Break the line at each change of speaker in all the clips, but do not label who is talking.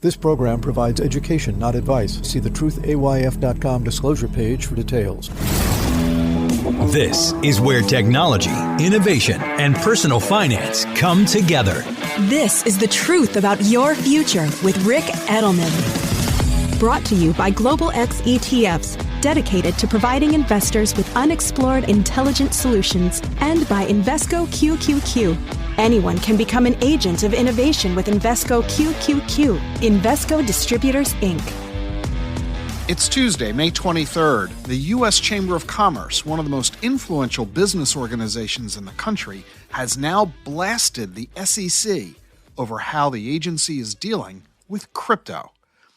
This program provides education, not advice. See the truthayf.com disclosure page for details.
This is where technology, innovation, and personal finance come together.
This is the truth about your future with Rick Edelman. Brought to you by Global X ETFs, dedicated to providing investors with unexplored intelligent solutions, and by Invesco QQQ. Anyone can become an agent of innovation with Invesco QQQ. Invesco Distributors, Inc.
It's Tuesday, May 23rd. The U.S. Chamber of Commerce, one of the most influential business organizations in the country, has now blasted the SEC over how the agency is dealing with crypto.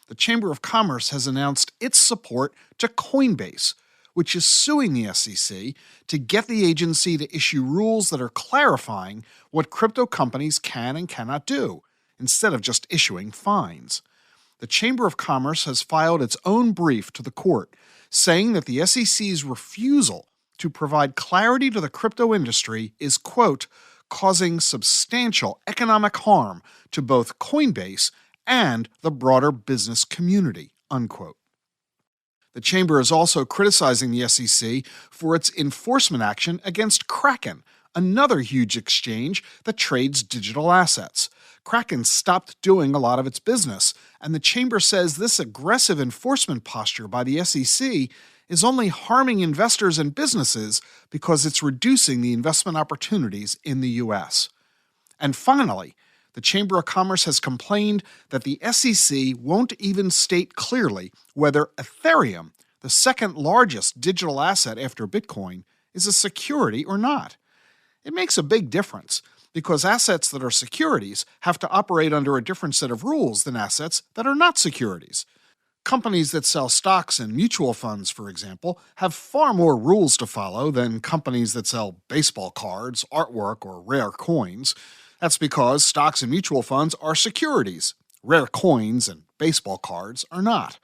The Chamber of Commerce has announced its support to Coinbase, which is suing the SEC to get the agency to issue rules that are clarifying what crypto companies can and cannot do, instead of just issuing fines. The Chamber of Commerce has filed its own brief to the court, saying that the SEC's refusal to provide clarity to the crypto industry is, quote, causing substantial economic harm to both Coinbase and the broader business community, unquote. The Chamber is also criticizing the SEC for its enforcement action against Kraken, another huge exchange that trades digital assets. Kraken stopped doing a lot of its business, and the Chamber says this aggressive enforcement posture by the SEC is only harming investors and businesses because it's reducing the investment opportunities in the U.S. And finally, the Chamber of Commerce has complained that the SEC won't even state clearly whether Ethereum, the second largest digital asset after Bitcoin, is a security or not. It makes a big difference because assets that are securities have to operate under a different set of rules than assets that are not securities. Companies that sell stocks and mutual funds, for example, have far more rules to follow than companies that sell baseball cards, artwork, or rare coins. That's because stocks and mutual funds are securities. Rare coins and baseball cards are not.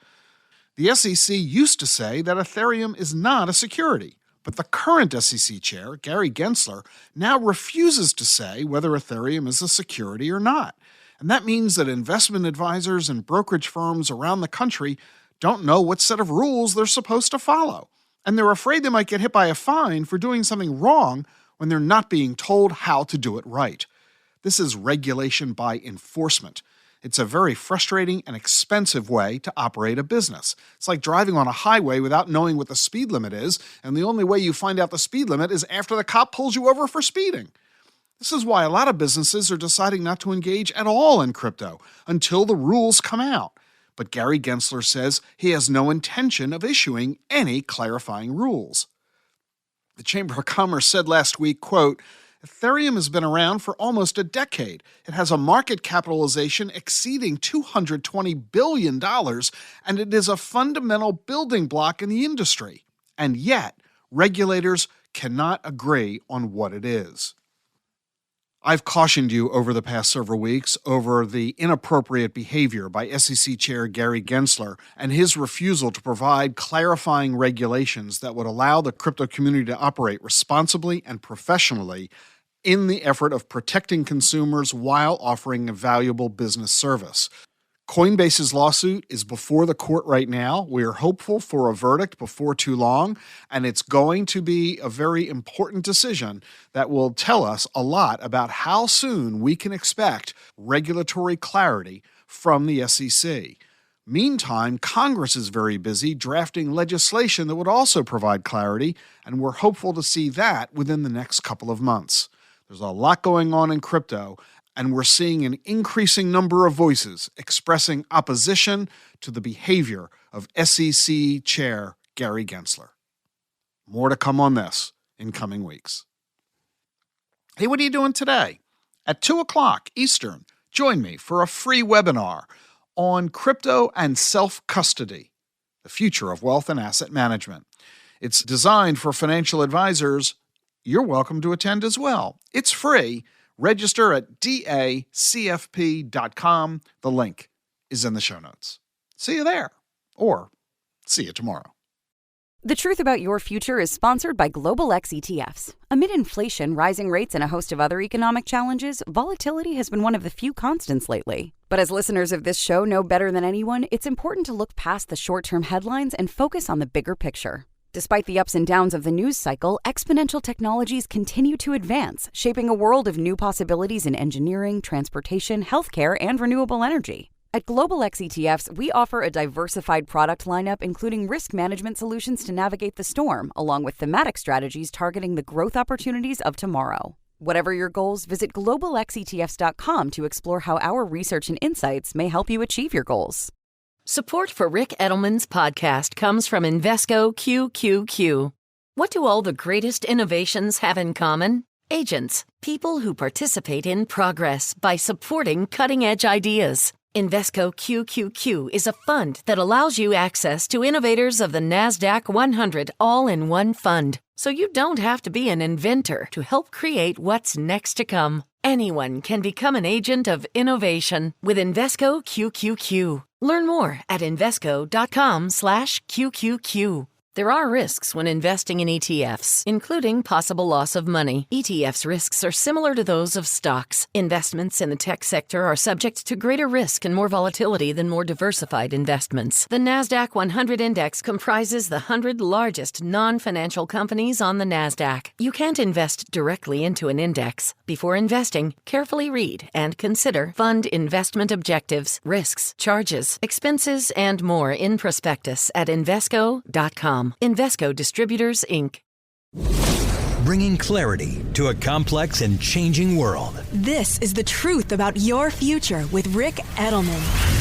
The SEC used to say that Ethereum is not a security, but the current SEC chair, Gary Gensler, now refuses to say whether Ethereum is a security or not. And that means that investment advisors and brokerage firms around the country don't know what set of rules they're supposed to follow. And they're afraid they might get hit by a fine for doing something wrong when they're not being told how to do it right. This is regulation by enforcement. It's a very frustrating and expensive way to operate a business. It's like driving on a highway without knowing what the speed limit is, and the only way you find out the speed limit is after the cop pulls you over for speeding. This is why a lot of businesses are deciding not to engage at all in crypto until the rules come out. But Gary Gensler says he has no intention of issuing any clarifying rules. The Chamber of Commerce said last week, quote, Ethereum has been around for almost a decade. It has a market capitalization exceeding $220 billion, and it is a fundamental building block in the industry. And yet, regulators cannot agree on what it is. I've cautioned you over the past several weeks over the inappropriate behavior by SEC Chair Gary Gensler and his refusal to provide clarifying regulations that would allow the crypto community to operate responsibly and professionally in the effort of protecting consumers while offering a valuable business service. Coinbase's lawsuit is before the court right now. We are hopeful for a verdict before too long, and it's going to be a very important decision that will tell us a lot about how soon we can expect regulatory clarity from the SEC. Meantime, Congress is very busy drafting legislation that would also provide clarity, and we're hopeful to see that within the next couple of months. There's a lot going on in crypto, and we're seeing an increasing number of voices expressing opposition to the behavior of SEC Chair Gary Gensler. More to come on this in coming weeks. Hey, what are you doing today? At 2 o'clock Eastern, join me for a free webinar on crypto and self-custody, the future of wealth and asset management. It's designed for financial advisors. You're welcome to attend as well. It's free. Register at dacfp.com. The link is in the show notes. See you there, or see you tomorrow.
The Truth About Your Future is sponsored by Global X ETFs. Amid inflation, rising rates, and a host of other economic challenges, volatility has been one of the few constants lately. But as listeners of this show know better than anyone, it's important to look past the short-term headlines and focus on the bigger picture. Despite the ups and downs of the news cycle, exponential technologies continue to advance, shaping a world of new possibilities in engineering, transportation, healthcare, and renewable energy. At Global X ETFs, we offer a diversified product lineup including risk management solutions to navigate the storm, along with thematic strategies targeting the growth opportunities of tomorrow. Whatever your goals, visit globalxetfs.com to explore how our research and insights may help you achieve your goals.
Support for Rick Edelman's podcast comes from Invesco QQQ. What do all the greatest innovations have in common? Agents, people who participate in progress by supporting cutting-edge ideas. Invesco QQQ is a fund that allows you access to innovators of the NASDAQ 100 all-in-one fund, so you don't have to be an inventor to help create what's next to come. Anyone can become an agent of innovation with Invesco QQQ. Learn more at Invesco.com/QQQ. There are risks when investing in ETFs, including possible loss of money. ETFs' risks are similar to those of stocks. Investments in the tech sector are subject to greater risk and more volatility than more diversified investments. The NASDAQ 100 Index comprises the 100 largest non-financial companies on the NASDAQ. You can't invest directly into an index. Before investing, carefully read and consider fund investment objectives, risks, charges, expenses, and more in prospectus at Invesco.com. Invesco Distributors, Inc.
Bringing clarity to a complex and changing world.
This is The Truth About Your Future with Rick Edelman.